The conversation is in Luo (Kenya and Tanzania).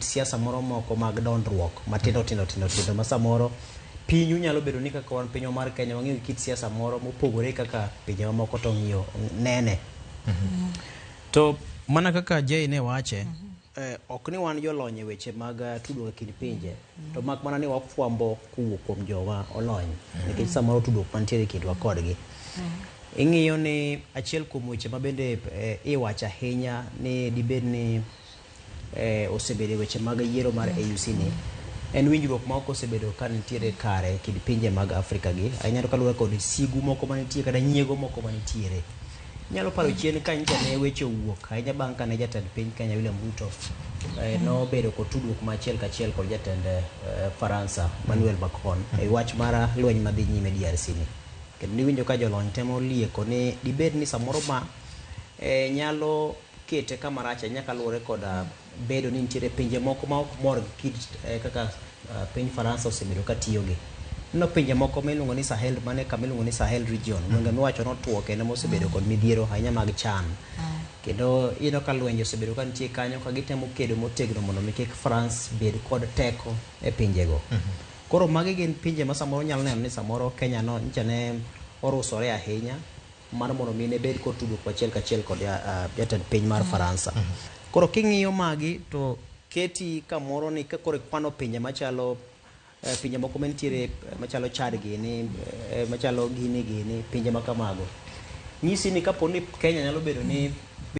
siasa moro moko mag dondruok matindo tindo ma samoro pinyu nyalo bedo ni kaka wan pinyo mar Kenya wang'eyo kit siasa moro mopogore kaka pinje mamoko to ng'iyo nene. To mana kaka Jay ne wache, ok ni wan jolony e weche mag tudruok e kind pinje, to mak mana ni wafwambo kuwuok kuom joma olony, nikech samoro tudruok mantiere e kindwa kodgi. Ing'iyo ni achiel kuom weche ma bende iwacho ahinya ni dibed ni osebedo weche mag yiero mar AUC ni en winjruok ma ok osebedo ka nitiere kare kind pinje mag Afrika gi, ahinya to kaluwore kod sigu moko manitie kata nyiego moko manitiere. Nyalo paro chien ka nyicha ne weche owuok ahinya bang' kane jatend piny Kenya William Ruto nobedo kod tudruok machiel kachiel kod jatend Faransa Emmanuel Macron e wach mar lweny madhi nyime DRC ni. Kendo niwinjo ka jolony temo lieko ni dibed ni samoro ma nyalo kete kama rach ahinya kaluwore kod bedo ni nitiere pinje moko ma ok mor kit kaka piny Faransa osebedo ka tiyogi. No pinje moko miluongo ni Sahel, mane kama iluongo ni Sahel region, mwenge miwacho notuo kendo mosebedo kod midhiero ahinya mag chan. Kendo ino ka lwenje osebedo ka nitie kanyo ka gitemo kedo motegno mondo mi kik France bed kod teko e pinjego. Koro magi gin pinje ma samoro nyalo neno ni samoro Kenya no nyicha ne orusore ahinya mar mondo mi ne bed kod tudruok achiel kachiel kod jatend piny mar Faransa. Koro king'iyo magi to keti kamoro ni koro ikwano pinje machalo pinje moko mantiere machalo Chad gini, machalo Guinea gini, pinje makamago. Nyisi ni kapo ni Kenya nyalo bedo ni